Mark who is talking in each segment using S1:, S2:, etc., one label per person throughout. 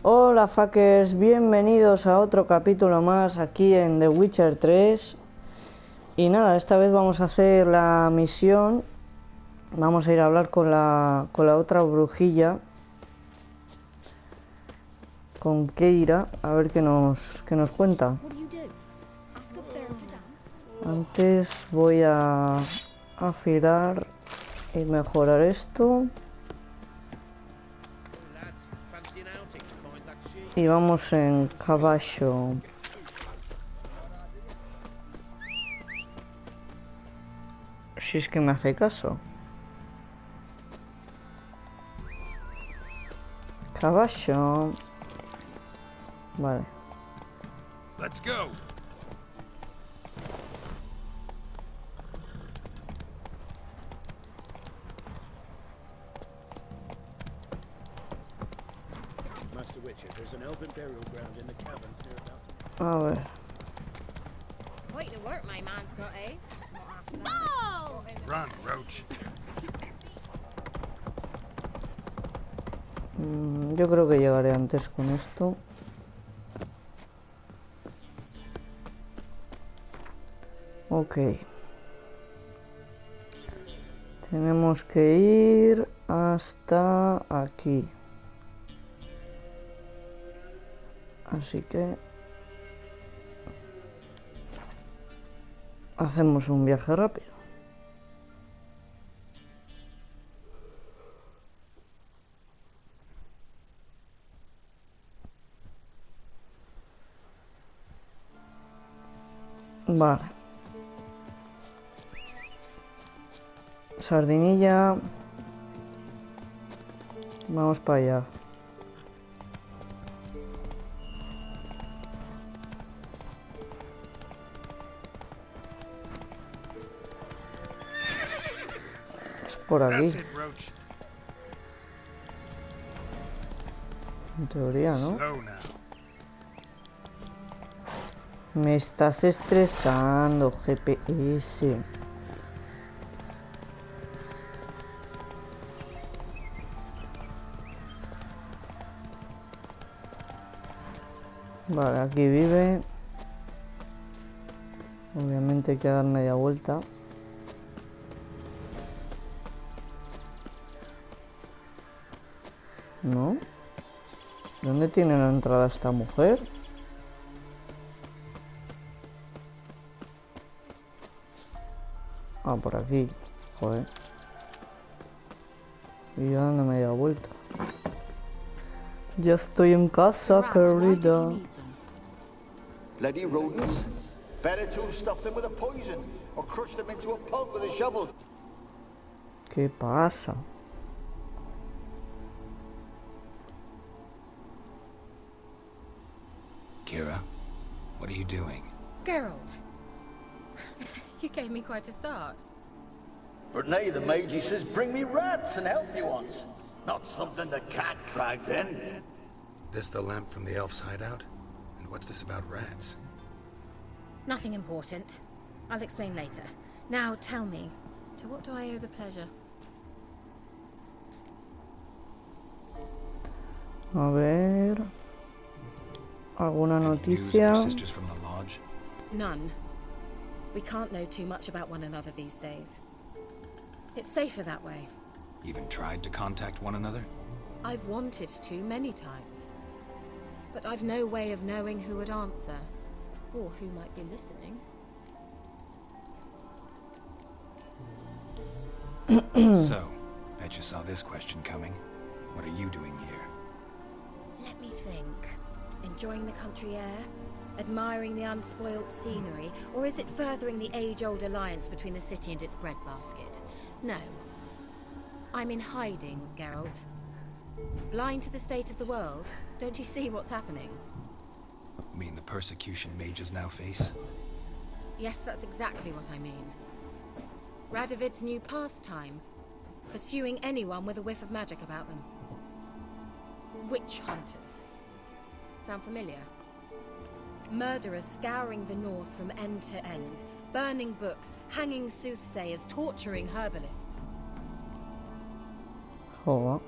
S1: Hola fuckers, bienvenidos a otro capítulo más aquí en The Witcher 3. Y nada, esta vez vamos a hacer la misión. Vamos a ir a hablar con la otra brujilla, con Keira, a ver qué nos cuenta. Antes voy a afilar y mejorar esto. Y vamos en caballo. Si es que me hace caso. Caballo. Vale.
S2: Let's go. Master Witcher, there's an elven burial ground in the caverns nearabouts.
S1: A ver.
S3: Quite the work my man's got, eh? Oh!
S2: Run, Roach.
S1: Yo creo que llegaré antes con esto. Ok. Tenemos que ir hasta aquí. Así que hacemos un viaje rápido. Vale. Sardinilla. Vamos para allá. Es por aquí.
S2: That's it, Roach.
S1: En teoría, ¿no?
S2: Slow now.
S1: Me estás estresando, GPS. Vale, aquí vive. Obviamente hay que dar media vuelta. ¿No? ¿Dónde tiene la entrada esta mujer? Ah, por aquí. Joder. Y yo dando media vuelta. Ya estoy en casa, querida.
S4: Bloody rodents. Better to have stuffed them with a poison or crushed them into a pulp with a shovel.
S1: ¿Qué pasa?
S2: Keira, what are you doing?
S3: Geralt. You gave me quite a start.
S4: But now the mage says bring me rats and healthy ones. Not something the cat dragged in.
S2: This the lamp from the elf's hideout? And what's this about rats?
S3: Nothing important. I'll explain later. Now tell me, to what do I owe the pleasure?
S1: A ver. ¿Alguna
S2: Any news of
S1: noticia?
S2: your sisters from the lodge?
S3: None. We can't know too much about one another these days. It's safer that way.
S2: Even tried to contact one another?
S3: I've wanted to many times. But I've no way of knowing who would answer. Or who might be listening.
S2: So, bet you saw this question coming. What are you doing here?
S3: Let me think. Enjoying the country air? Admiring the unspoilt scenery? Or is it furthering the age-old alliance between the city and its breadbasket? No. I'm in hiding, Geralt. Blind to the state of the world? Don't you see what's happening?
S2: Mean the persecution mages now face?
S3: Yes, that's exactly what I mean. Radovid's new pastime. Pursuing anyone with a whiff of magic about them. Witch hunters. Sound familiar? Murderers scouring the north from end to end. Burning books, hanging soothsayers, torturing herbalists.
S1: Joder.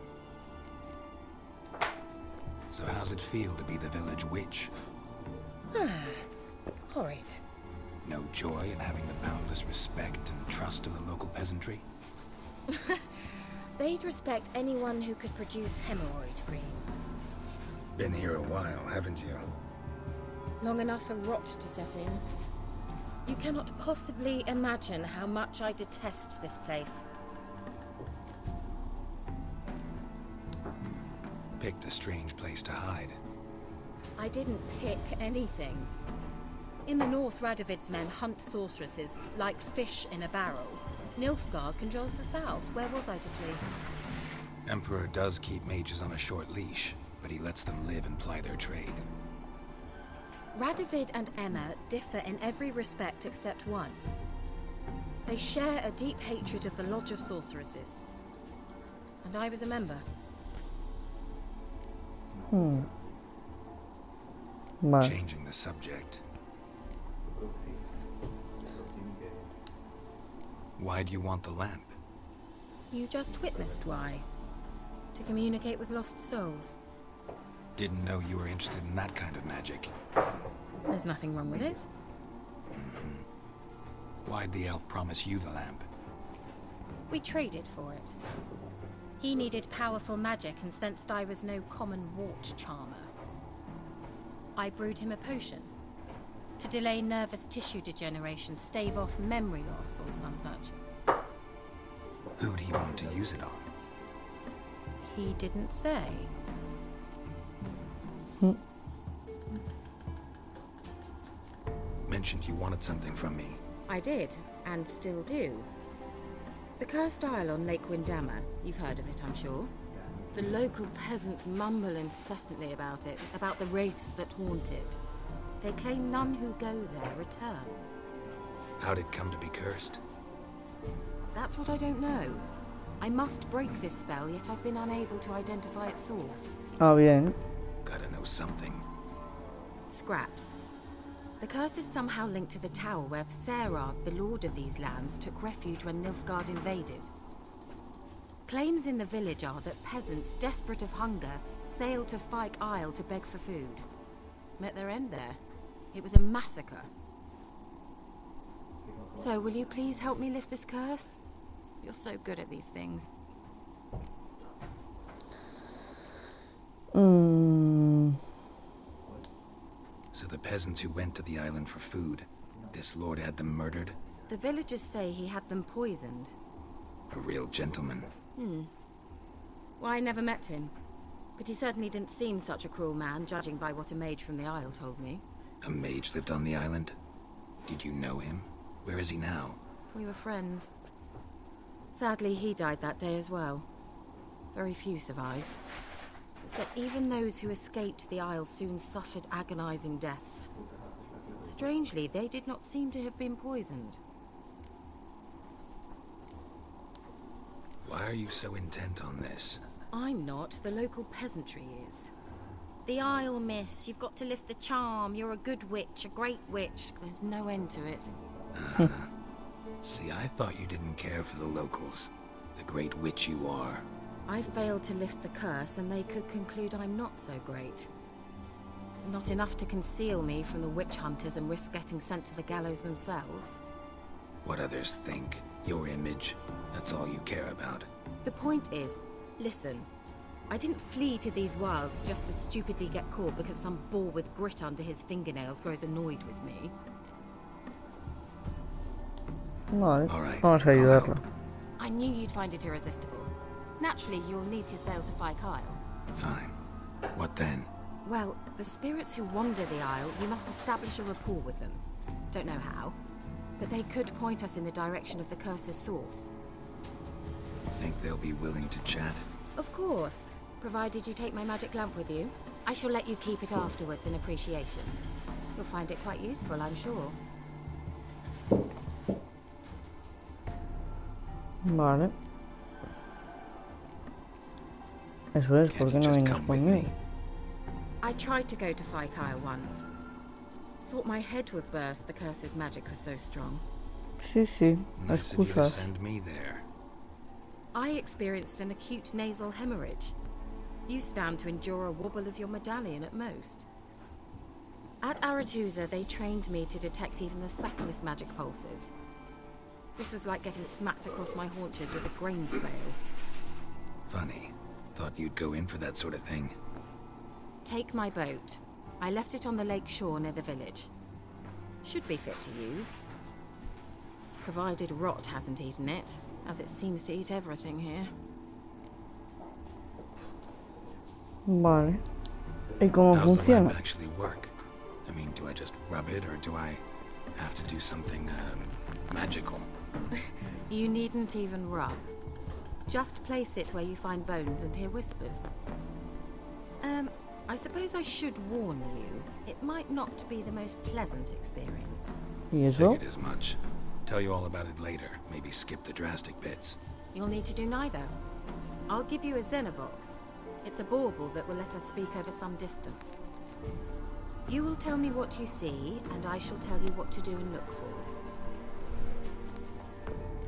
S2: So how's it feel to be the village witch?
S3: Horrid.
S2: No joy in having the boundless respect and trust of the local peasantry?
S3: They'd respect anyone who could produce hemorrhoid cream.
S2: Been here a while, haven't you?
S3: Long enough for rot to set in. You cannot possibly imagine how much I detest this place.
S2: Picked a strange place to hide.
S3: I didn't pick anything. In the north, Radovid's men hunt sorceresses like fish in a barrel. Nilfgaard controls the south. Where was I to flee?
S2: Emperor does keep mages on a short leash, but he lets them live and ply their trade.
S3: Radovid and Emma differ in every respect except one. They share a deep hatred of the Lodge of Sorceresses. And I was a member.
S1: Vale.
S2: Changing the subject. Why do you want the lamp?
S3: You just witnessed why. To communicate with lost souls.
S2: Didn't know you were interested in that kind of magic.
S3: There's nothing wrong with it.
S2: Why'd the elf promise you the lamp?
S3: We traded for it. He needed powerful magic and sensed I was no common wart charmer. I brewed him a potion. To delay nervous tissue degeneration, stave off memory loss or some such.
S2: Who'd he want to use it on?
S3: He didn't say.
S2: Mentioned you wanted something from me.
S3: I did, and still do. The cursed isle on Lake Windammer. You've heard of it, I'm sure. The local peasants mumble incessantly about it, about the wraiths that haunt it. They claim none who go there return.
S2: How'd it come to be cursed?
S3: That's what I don't know. I must break this spell, yet I've been unable to identify its source.
S1: Ah, bien.
S2: Gotta know something.
S3: Scraps. The curse is somehow linked to the tower where Serard, the lord of these lands, took refuge when Nilfgaard invaded. Claims in the village are that peasants, desperate of hunger, sailed to Fyke Isle to beg for food. Met their end there. It was a massacre. So, will you please help me lift this curse? You're so good at these things.
S2: So the peasants who went to the island for food, this lord had them murdered?
S3: The villagers say he had them poisoned.
S2: A real gentleman.
S3: Well, I never met him. But he certainly didn't seem such a cruel man, judging by what a mage from the Isle told me.
S2: A mage lived on the island? Did you know him? Where is he now?
S3: We were friends. Sadly, he died that day as well. Very few survived. But even those who escaped the Isle soon suffered agonizing deaths. Strangely, they did not seem to have been poisoned.
S2: Why are you so intent on this?
S3: I'm not, the local peasantry is. The Isle, miss, you've got to lift the charm. You're a good witch, a great witch. There's no end to it.
S2: See, I thought you didn't care for the locals. The great witch you are.
S3: I failed to lift the curse, and they could conclude I'm not so great. Not enough to conceal me from the witch hunters and risk getting sent to the gallows themselves.
S2: What others think, your image, that's all you care about.
S3: The point is, listen, I didn't flee to these wilds just to stupidly get caught because some boar with grit under his fingernails grows annoyed with me.
S1: Vale,
S2: All right,
S1: vamos a ayudarla.
S3: I knew you'd find it irresistible. Naturally, you'll need to sail to Fyke Isle.
S2: Fine. What then?
S3: Well, the spirits who wander the Isle, you must establish a rapport with them. Don't know how, but they could point us in the direction of the curse's source.
S2: Think they'll be willing to chat?
S3: Of course, provided you take my magic lamp with you. I shall let you keep it afterwards in appreciation. You'll find it quite useful, I'm sure.
S1: Vale. Eso es, ¿por qué no vienes conmigo?
S3: I tried to go to Fyke Isle once. Thought my head would burst, the curse's magic was so strong.
S1: Sí, sí,
S2: Nice of you to
S1: excusas.
S2: send me there.
S3: I experienced an acute nasal hemorrhage. You stand to endure a wobble of your medallion at most. At Aretusa, they trained me to detect even the subtlest magic pulses. This was like getting smacked across my haunches with a grain flail.
S2: Funny. Thought you'd go in for that sort of thing.
S3: Take my boat. I left it on the lake shore near the village. Should be fit to use. Provided rot hasn't eaten it, as it seems to eat everything here.
S1: Vale. ¿Y cómo
S2: How's the
S1: funciona?
S2: lamp actually work? I mean, do I just rub it, or do I have to do something, magical?
S3: You needn't even rub. Just place it where you find bones and hear whispers. I suppose I should warn you. It might not be the most pleasant experience.
S1: ¿Y eso?
S2: Figured as much. Tell you all about it later. Maybe skip the drastic bits.
S3: You'll need to do neither. I'll give you a Xenovox. It's a bauble that will let us speak over some distance. You will tell me what you see, and I shall tell you what to do and look for.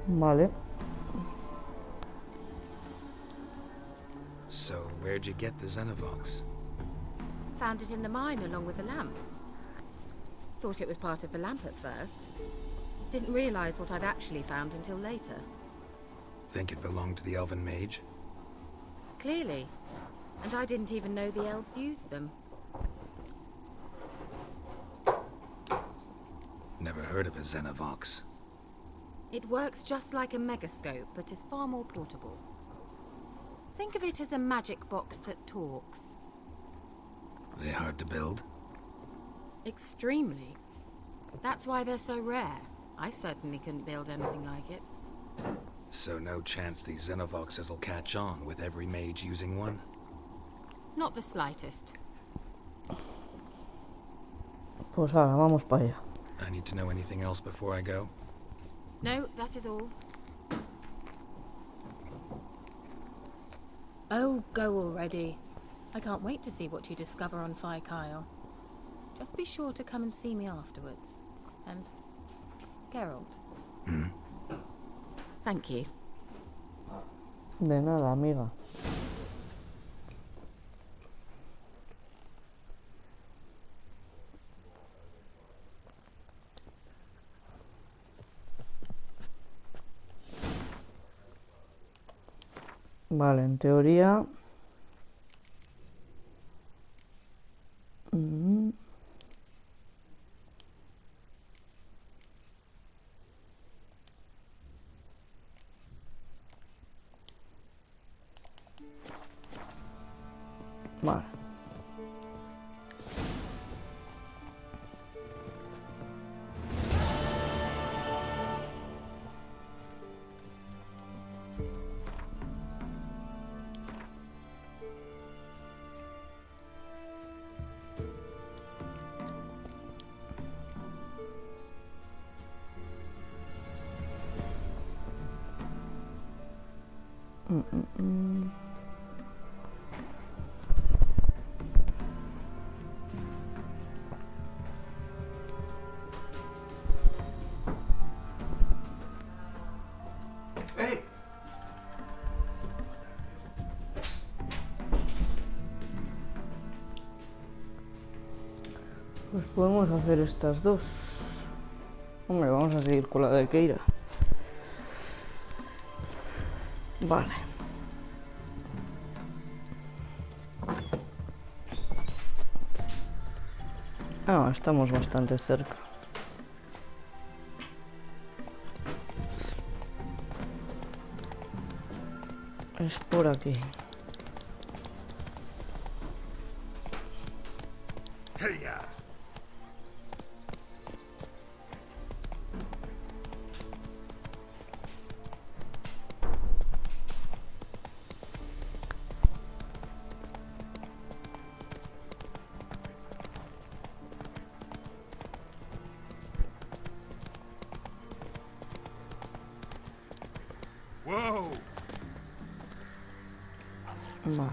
S1: Vale.
S2: So, where'd you get the Xenovox?
S3: Found it in the mine along with the lamp. Thought it was part of the lamp at first. Didn't realize what I'd actually found until later.
S2: Think it belonged to the elven mage?
S3: Clearly. And I didn't even know the elves used them.
S2: Never heard of a Xenovox.
S3: It works just like a megascope, but is far more portable. Think of it as a magic box that talks.
S2: They hard to build?
S3: Extremely. That's why they're so rare. I certainly couldn't build anything like it.
S2: So no chance these Xenovoxes will catch on with every mage using one?
S3: Not the slightest.
S1: Pues ahora, vamos para allá.
S2: I need to know anything else before I go?
S3: No, that is all. Oh, go already. I can't wait to see what you discover on Phi Kyle. Just be sure to come and see me afterwards. And Geralt. Thank you.
S1: De nada, amiga. Vale, en teoría... Vale. Pues podemos hacer estas dos. Hombre, vamos a seguir con la de Keira. Vale. Ah, estamos bastante cerca. Es por aquí.
S2: Whoa!
S1: Vale.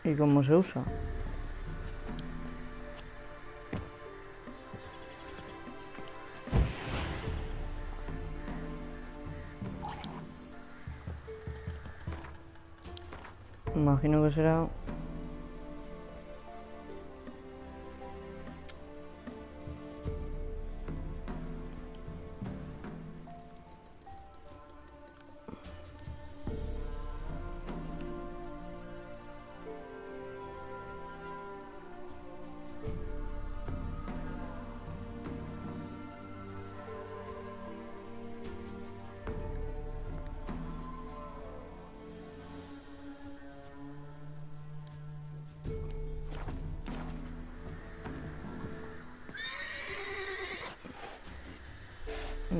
S1: ¿Y cómo se usa? Imagino que será...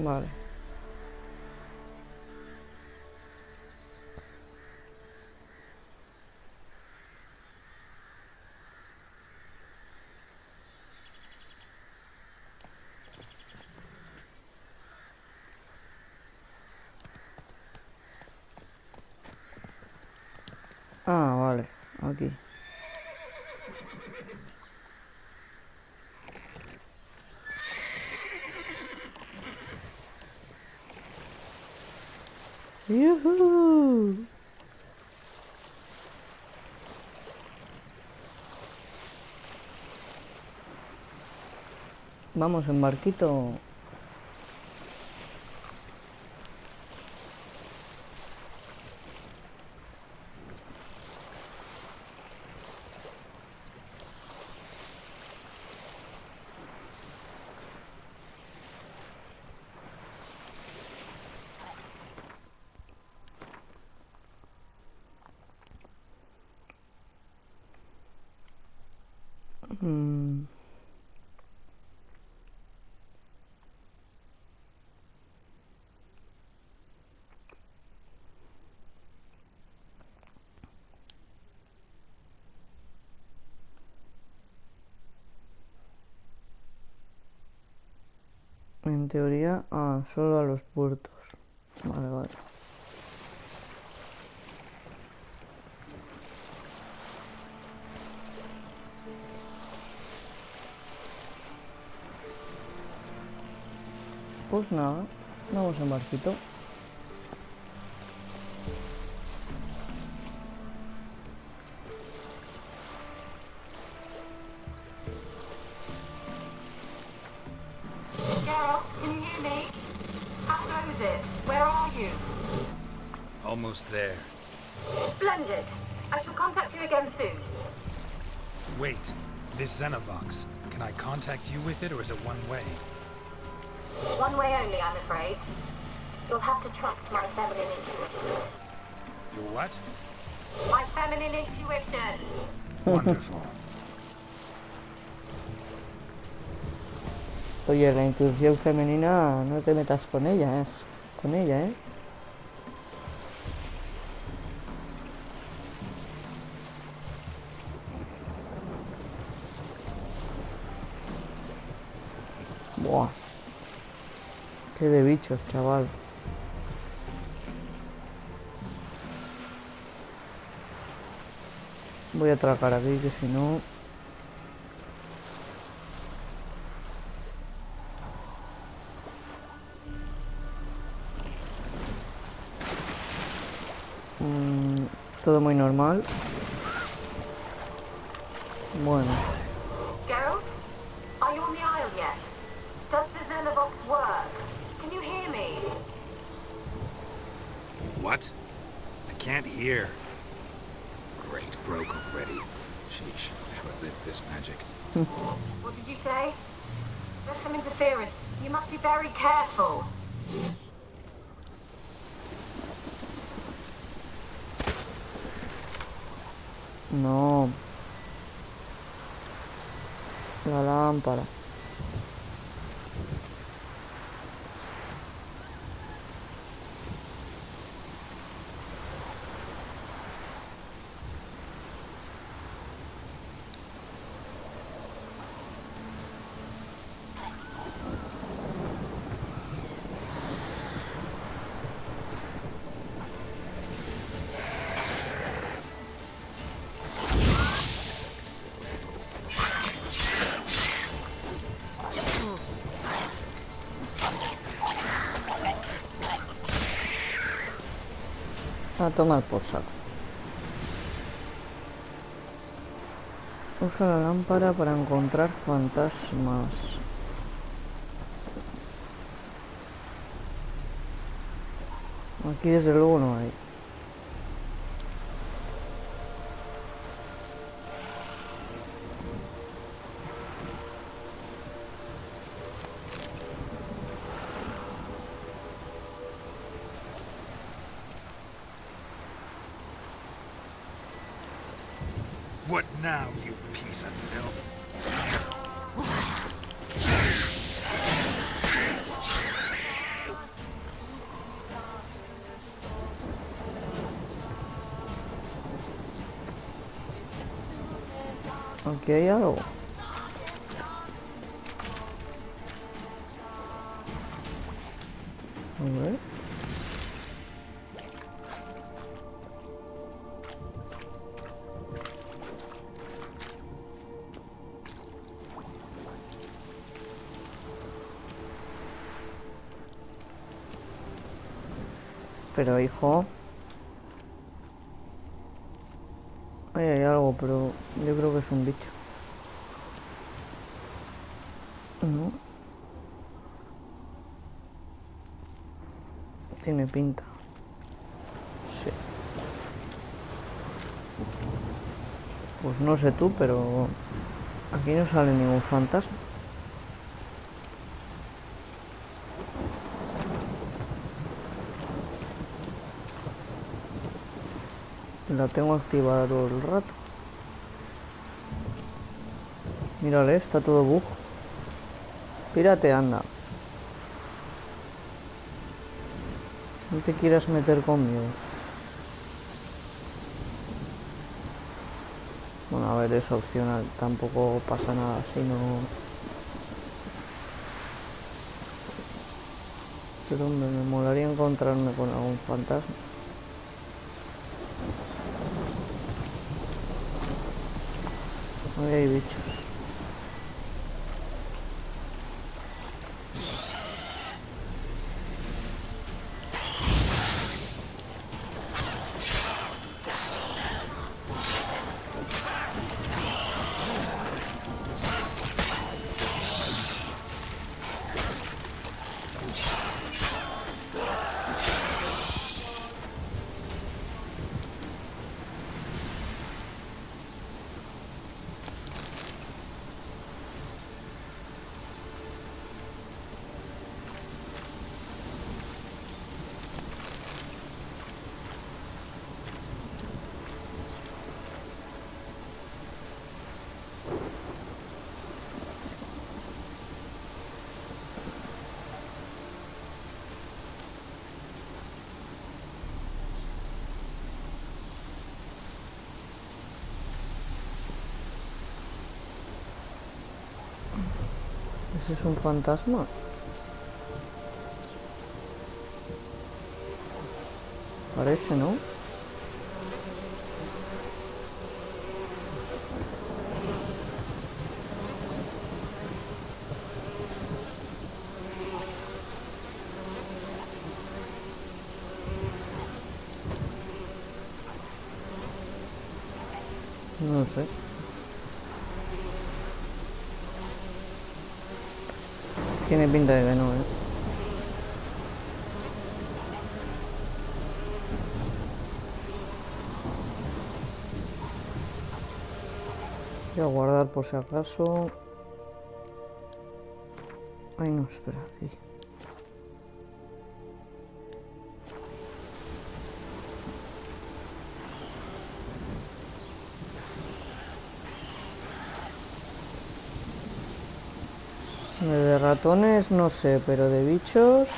S1: Vale. Ah, vale, aquí. ¡Yuhu! Vamos en barquito. Mm. En teoría, solo a los puertos. Vale, vale. Pues nada, vamos en barquito.
S3: Geralt, can you hear me? How goes it? Where are you?
S2: Almost there.
S3: Splendid. I shall contact you again soon.
S2: Wait, this Xenovox. Can I contact you with it, or is it one way?
S3: One way only, I'm afraid. You'll have to trust my feminine intuition.
S2: Your what?
S3: My feminine intuition!
S2: Wonderful.
S1: Oye, la intuición femenina, no te metas con ella, con ella, ¿eh? Buah. Qué de bichos, chaval. Voy a atracar aquí, que si no... todo muy normal. Bueno.
S3: Geralt? Are you on the isle yet? Does the Xenovox work? Can you hear me?
S2: What? I can't hear. Great, broke already. Sheesh, short-lived this magic.
S3: What did you say? There's some interference. You must be very careful.
S1: No. La lámpara. A tomar por saco. Usa la lámpara para encontrar fantasmas. Aquí desde luego no hay.
S2: What now, you piece of filth?
S1: Aquí hay algo. A ver. Pero hijo, ahí hay algo, pero yo creo que es un bicho. No. Tiene pinta. Sí. Pues no sé tú, pero aquí no sale ningún fantasma. La tengo activada todo el rato. Mírale, está todo bug. Pírate, anda. No te quieras meter conmigo. Bueno, a ver, es opcional. Tampoco pasa nada si no... Pero hombre, me molaría encontrarme con algún fantasma. Ahí hay bichos. ¿Ese es un fantasma? Parece, ¿no? No sé. Tiene pinta de que no, ¿eh? Voy a guardar por si acaso. Ay, no, espera, aquí. De ratones no sé, pero de bichos...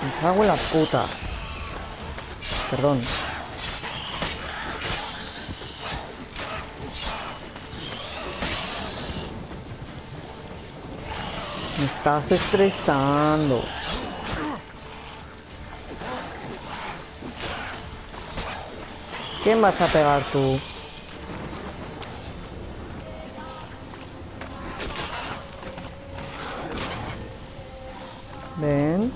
S1: Me cago en la puta. Perdón. Me estás estresando. ¿Quién vas a pegar tú? Ven.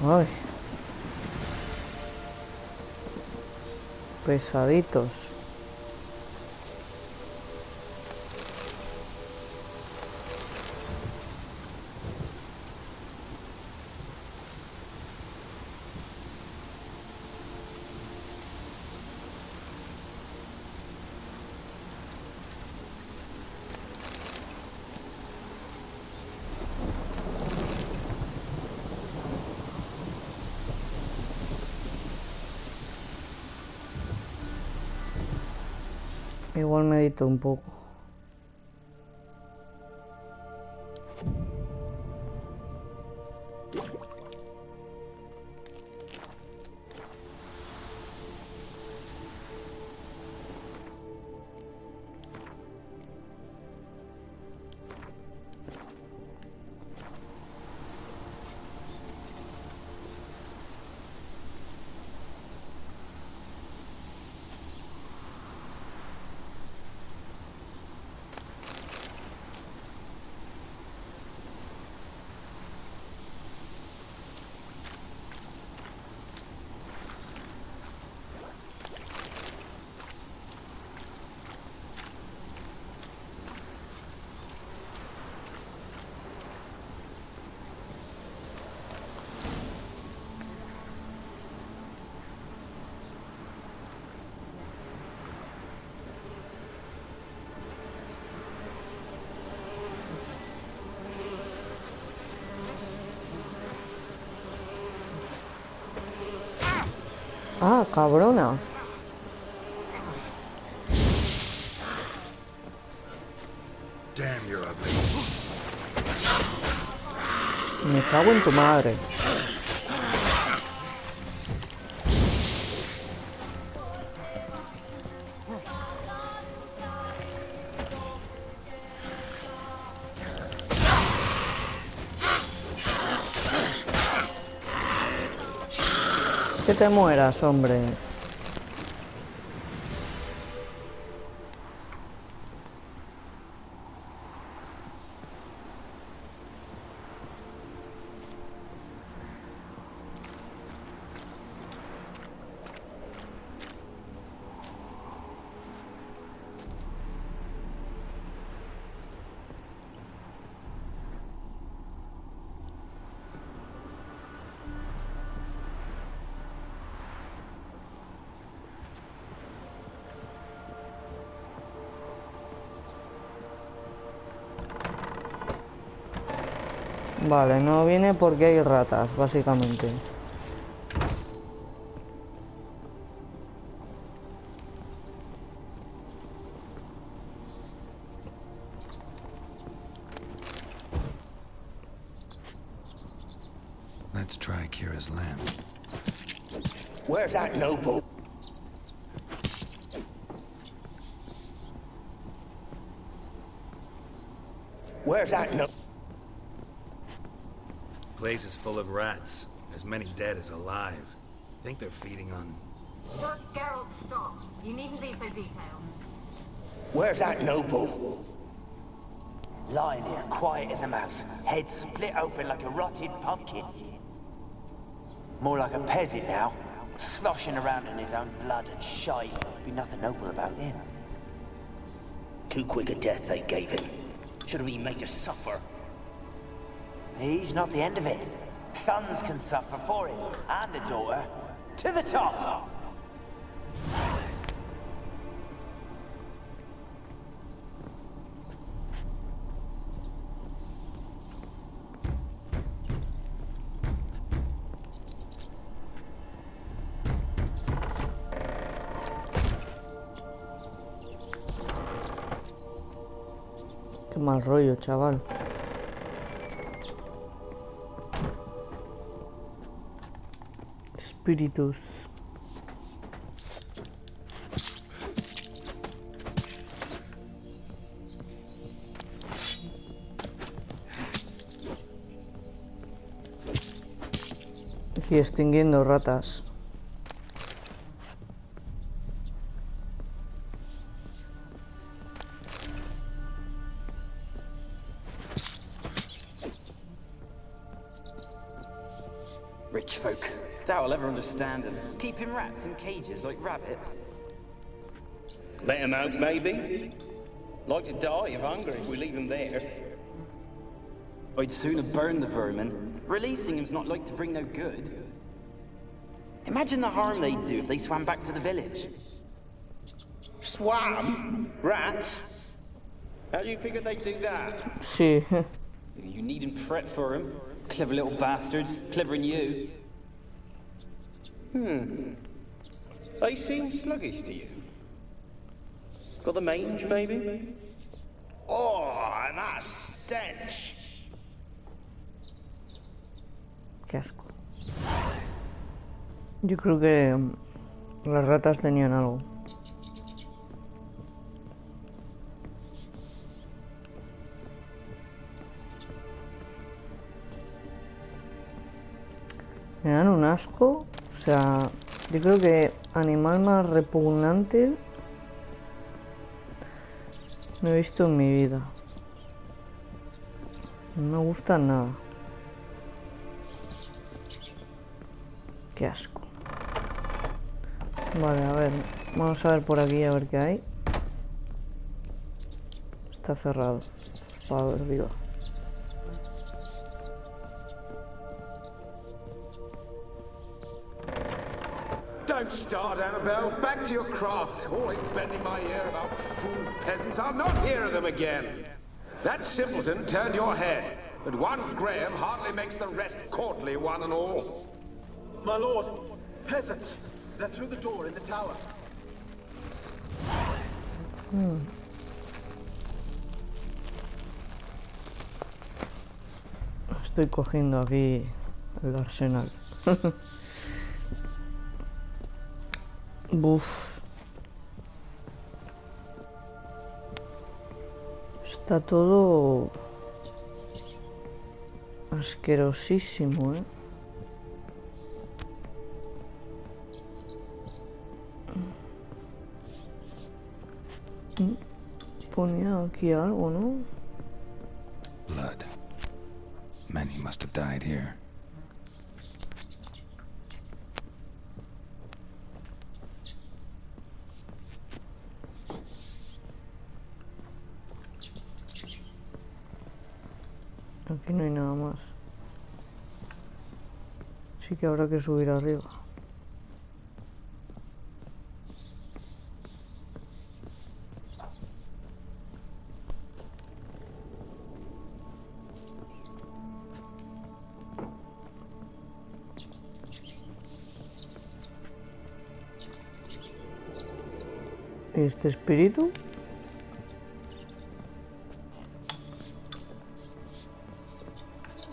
S1: Ay. Pesaditos. Igual medito un poco. Ah, cabrona.
S2: Damn, you're ugly.
S1: Me cago en tu madre. Que te mueras, hombre. Vale, no viene porque hay ratas, básicamente.
S2: Let's try Keira's lamp.
S4: Where's that noble? Where's that noble?
S2: Place is full of rats. As many dead as alive. Think they're feeding on...
S3: Geralt, stop. You needn't be so detailed.
S4: Where's that noble? Lying here, quiet as a mouse, head split open like a rotted pumpkin. More like a peasant now, sloshing around in his own blood and shite. Be nothing noble about him. Too quick a death they gave him. Should have been made to suffer. He's not the end of it. Sons can suffer for him, and the daughter. To the top!
S1: Qué mal rollo, chaval. Espíritus. aquí extinguiendo ratas.
S5: Rich folk. Doubt I'll ever understand them. Keeping rats in cages like rabbits.
S6: Let them out, maybe? Like to die of hunger if we leave them there.
S5: I'd sooner burn the vermin. Releasing them's not like to bring no good. Imagine the harm they'd do if they swam back to the village.
S6: Swam? Rats? How do you figure they'd do that?
S1: Sí.
S5: You needn't fret for them. Clever little bastards. Clever than you.
S6: They seem sluggish to you. Got the mange, maybe? Oh, and that stench!
S1: Qué asco. Yo creo que las ratas tenían algo. Me dan un asco. O sea, yo creo que animal más repugnante no he visto en mi vida. No me gusta nada. Qué asco. Vale, a ver. Vamos a ver por aquí a ver qué hay. Está cerrado. A ver, digo.
S7: Don't start, Annabelle. Back to your craft. Always bending my ear about fool peasants. I'll not hear of them again. That simpleton turned your head, but one Graham hardly makes the rest courtly, one and all.
S8: My lord, peasants. They're through the door in the tower.
S1: Estoy cogiendo aquí el arsenal. Buf. Está todo asquerosísimo, ¿eh? Ponía aquí algo, ¿no?
S2: Blood. Many must have died here.
S1: Aquí no hay nada más. Sí que habrá que subir arriba. ¿Y este espíritu?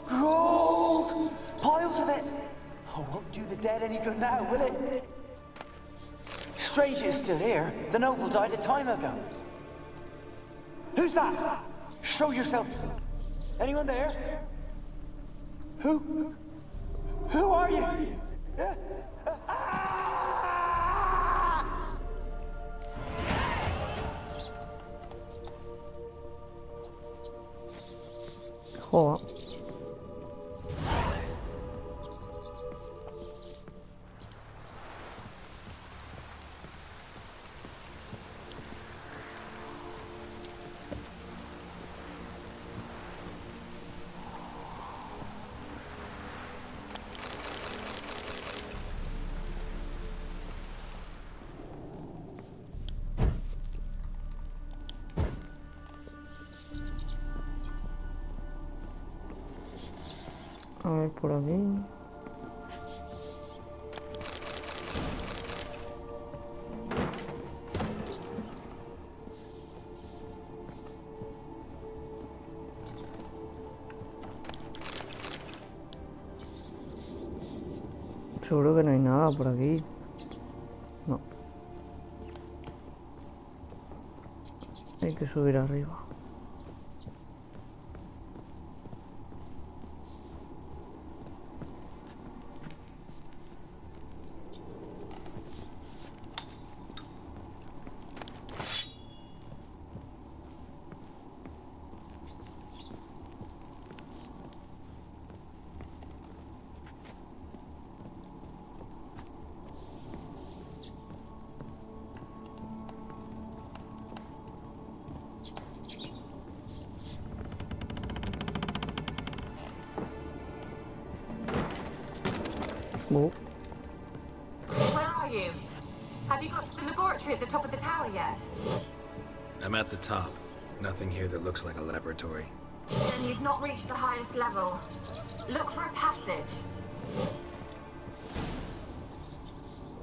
S4: Gold! Piles of it! Oh, won't do the dead any good now, will it? Strange it's still here. The noble died a time ago. Who's that? Show yourself. Anyone there? Who? Who are you?
S1: Joder. A ver por aquí. Seguro que no hay nada por aquí. No. Hay que subir arriba. Oh.
S3: Where are you? Have you got to the laboratory at the top of the tower yet?
S2: I'm at the top. Nothing here that looks like a laboratory.
S3: Then you've not reached the highest level. Look for a passage.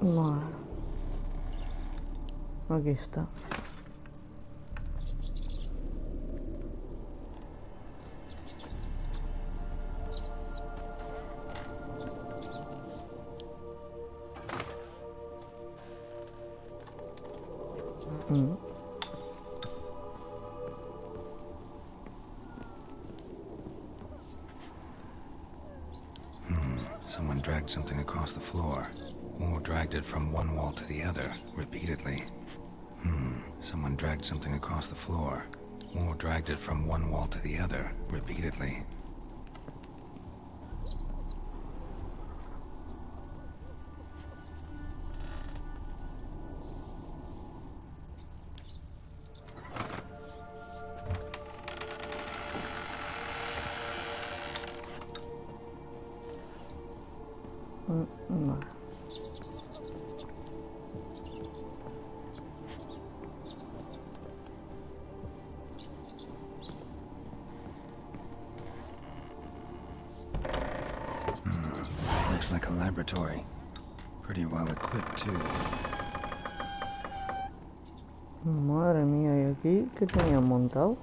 S1: Vale. Aquí está.
S2: Someone dragged something across the floor, or dragged it from one wall to the other, repeatedly. Someone dragged something across the floor, or dragged it from one wall to the other, repeatedly.
S1: Vale.
S2: Looks like a laboratory. Pretty well equipped, too.
S1: Madre mía, ¿y aquí qué tenían montado?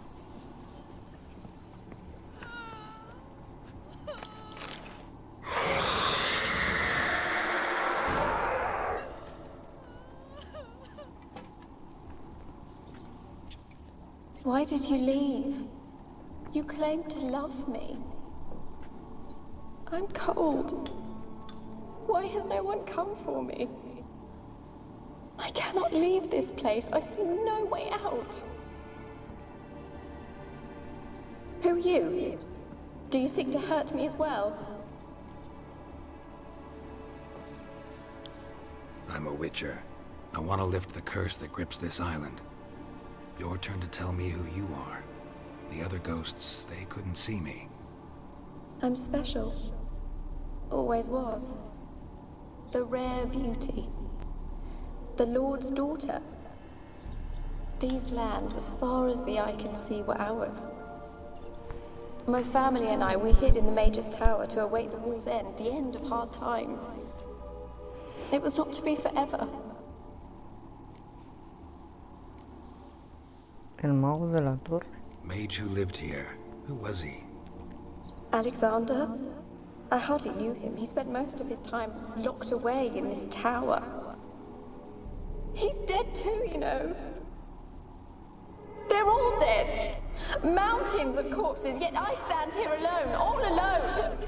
S9: Why did you leave? You claimed to love me. I'm cold. Why has no one come for me? I cannot leave this place. I see no way out. Who are you? Do you seek to hurt me as well?
S2: I'm a witcher. I want to lift the curse that grips this island. Your turn to tell me who you are. The other ghosts, they couldn't see me.
S9: I'm special. Always was. The rare beauty. The Lord's daughter. These lands, as far as the eye can see, were ours. My family and I, we hid in the Mage's Tower to await the war's end, the end of hard times. It was not to be forever.
S1: El mago de la torre.
S2: Mage who lived here. Who was he?
S9: Alexander? I hardly knew him. He spent most of his time locked away in this tower. He's dead too, you know. They're all dead. Mountains of corpses, yet I stand here alone, all alone.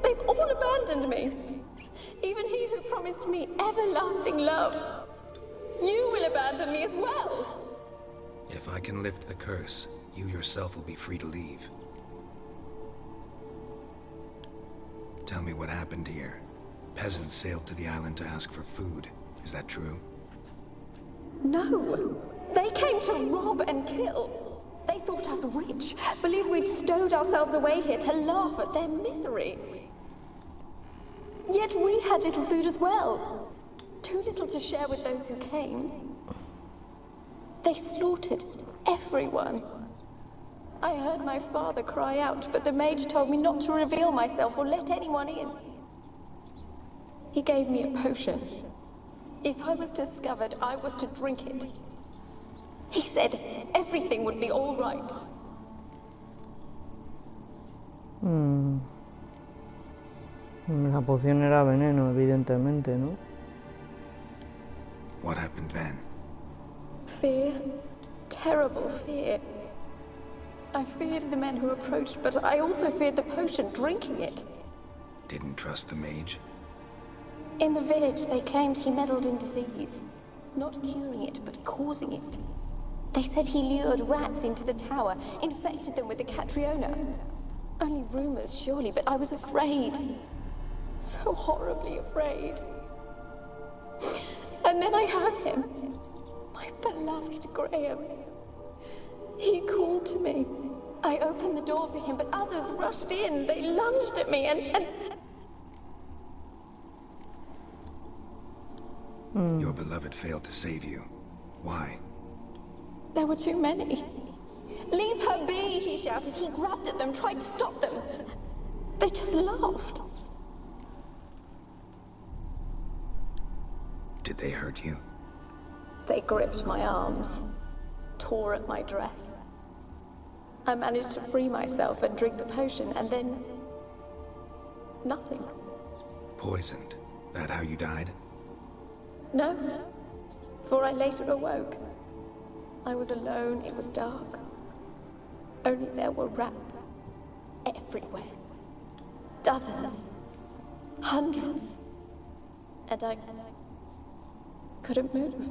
S9: They've all abandoned me. Even he who promised me everlasting love. You will abandon me as well.
S2: If I can lift the curse, you yourself will be free to leave. Tell me what happened here. Peasants sailed to the island to ask for food. Is that true?
S9: No. They came to rob and kill. They thought us rich, believed we'd stowed ourselves away here to laugh at their misery. Yet we had little food as well. Too little to share with those who came. They slaughtered everyone. I heard my father cry out, but the mage told me not to reveal myself or let anyone in. He gave me a potion. If I was discovered, I was to drink it. He said everything would be all right.
S1: La poción era veneno, evidentemente, ¿no?
S2: What happened then?
S9: Fear. Terrible fear. I feared the men who approached, but I also feared the potion, drinking it.
S2: Didn't trust the mage?
S9: In the village, they claimed he meddled in disease. Not curing it, but causing it. They said he lured rats into the tower, infected them with the Catriona. Only rumors, surely, but I was afraid. So horribly afraid. And then I heard him. My beloved Graham. He called to me. I opened the door for him, but others rushed in. They lunged at me and...
S2: Your beloved failed to save you. Why?
S9: There were too many. Leave her be, he shouted. He grabbed at them, tried to stop them. They just laughed.
S2: Did they hurt you?
S9: They gripped my arms, tore at my dress. I managed to free myself and drink the potion, and then... nothing.
S2: Poisoned. That how you died?
S9: No, for I later awoke. I was alone, it was dark. Only there were rats everywhere. Dozens. Hundreds. And I couldn't move.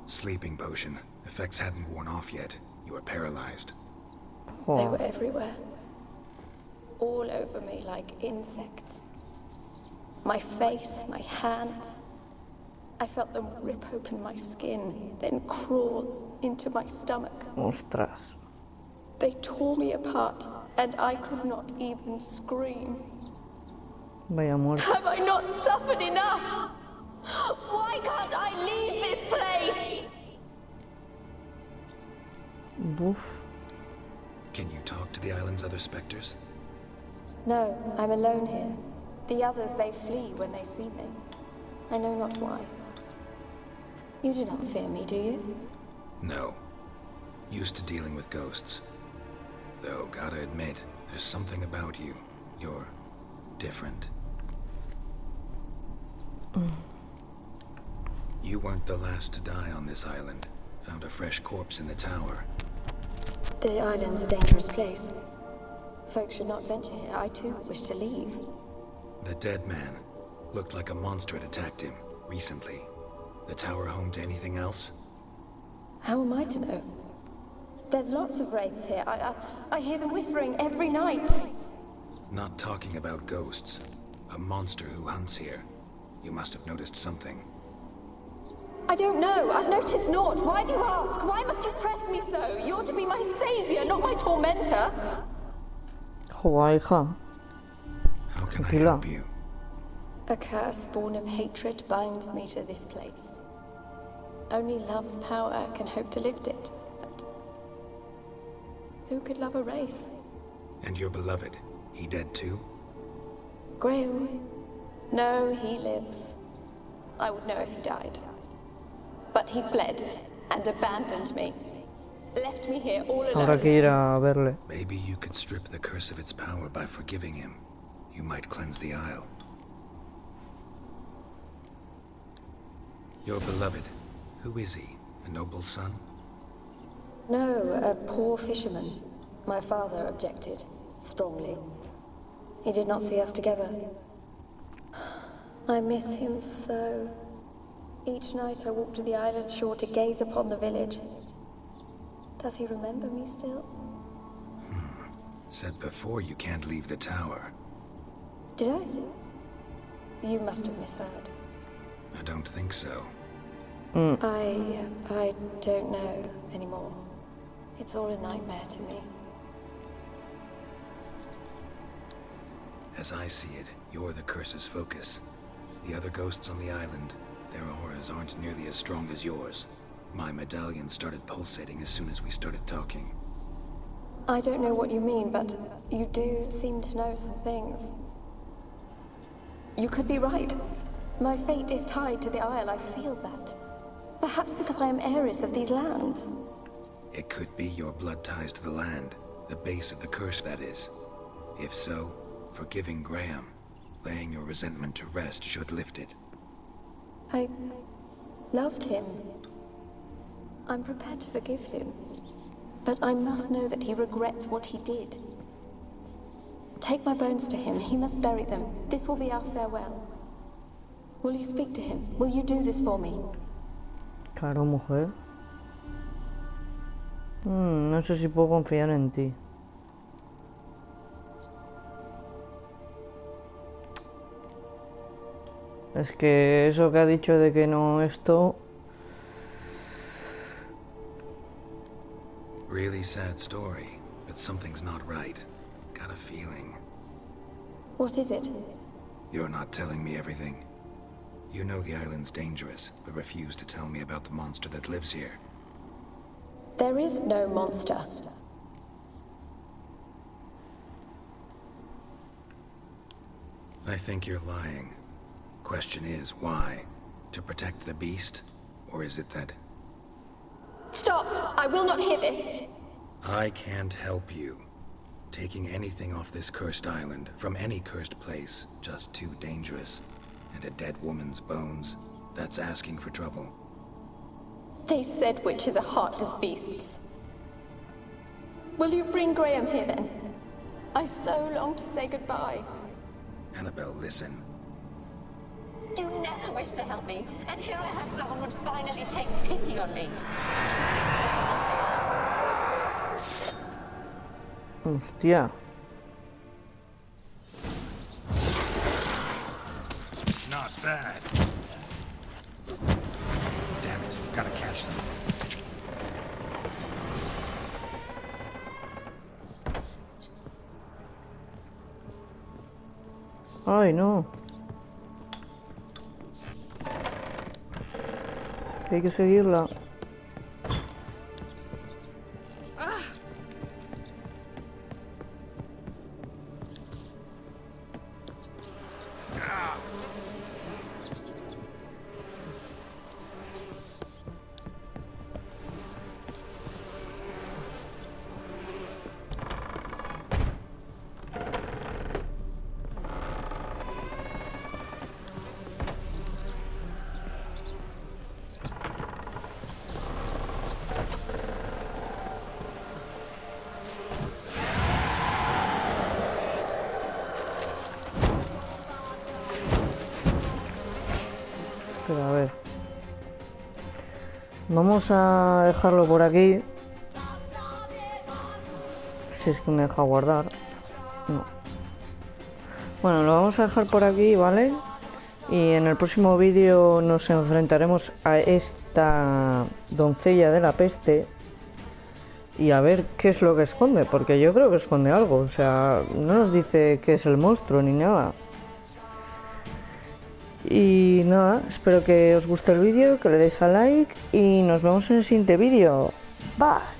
S2: Sleeping potion. Effects hadn't worn off yet. You were paralyzed.
S9: They were everywhere. All over me like insects. My face, my hands. I felt them rip open my skin, then crawl into my stomach.
S1: Ostras.
S9: They tore me apart, and I could not even scream.
S1: Vaya muerte.
S9: Have I not suffered enough? Why can't I leave this place?
S1: Buf.
S2: Can you talk to the island's other specters?
S9: No, I'm alone here. The others, they flee when they see me. I know not why. You do not fear me, do you?
S2: No. Used to dealing with ghosts. Though, gotta admit, there's something about you. You're different. You weren't the last to die on this island. Found a fresh corpse in the tower.
S9: The island's a dangerous place. Folks should not venture here. I too wish to leave.
S2: The dead man. Looked like a monster had attacked him, recently. The tower home to anything else?
S9: How am I to know? There's lots of wraiths here. I hear them whispering every night.
S2: Not talking about ghosts. A monster who hunts here. You must have noticed something.
S9: I don't know. I've noticed naught. Why do you ask? Why must you press me so? You're to be my savior, not my tormentor.
S1: Joder, hija.
S2: How can I help you?
S9: A curse born of hatred binds me to this place. Only love's power can hope to lift it. But who could love a wraith?
S2: And your beloved, he dead too?
S9: Graham? No, he lives. I would know if he died. But he fled and abandoned me. Left me here all alone.
S1: Habrá que ir a verle.
S2: Maybe you could strip the curse of its power by forgiving him. You might cleanse the isle. Your beloved, who is he? A noble son?
S9: No, a poor fisherman. My father objected, strongly. He did not see us together. I miss him so. Each night I walk to the island shore to gaze upon the village. Does he remember me still?
S2: Said before you can't leave the tower.
S9: Did I? You must have misheard.
S2: I don't think so.
S9: I don't know anymore. It's all a nightmare to me.
S2: As I see it, you're the curse's focus. The other ghosts on the island, their auras aren't nearly as strong as yours. My medallion started pulsating as soon as we started talking.
S9: I don't know what you mean, but you do seem to know some things. You could be right. My fate is tied to the Isle, I feel that. Perhaps because I am heiress of these lands.
S2: It could be your blood ties to the land, the base of the curse, that is. If so, forgiving Graham, laying your resentment to rest should lift it.
S9: I loved him. I'm prepared to forgive him. But I must know that he regrets what he did. Take my bones to him. He must bury them. This will be our farewell. Will you speak to him? Will you do this for me?
S1: Claro, mujer. No sé si puedo confiar en ti. Es que eso que ha dicho de que no esto...
S2: Really sad story, but something's not right. Got a feeling.
S9: What is it?
S2: You're not telling me everything. You know the island's dangerous, but refuse to tell me about the monster that lives here.
S9: There is no monster.
S2: I think you're lying. Question is, why? To protect the beast? Or is it that...
S9: Stop! I will not hear this!
S2: I can't help you. Taking anything off this cursed island, from any cursed place, just too dangerous. And a dead woman's bones, that's asking for trouble.
S9: They said witches are heartless beasts. Will you bring Graham here then? I so long to say goodbye.
S2: Annabelle, listen.
S9: You never wished to help me, and here I have someone would finally take pity on me.
S1: Hostia.
S2: Not bad. Damn it, gotta catch them.
S1: Ay, no. Hay que seguirla. Pero a ver, vamos a dejarlo por aquí. Si es que me deja guardar. No. Bueno, lo vamos a dejar por aquí, ¿vale? Y en el próximo vídeo nos enfrentaremos a esta doncella de la peste y a ver qué es lo que esconde, porque yo creo que esconde algo. O sea, no nos dice qué es el monstruo ni nada. Y nada, espero que os guste el vídeo, que le deis a like y nos vemos en el siguiente vídeo. Bye.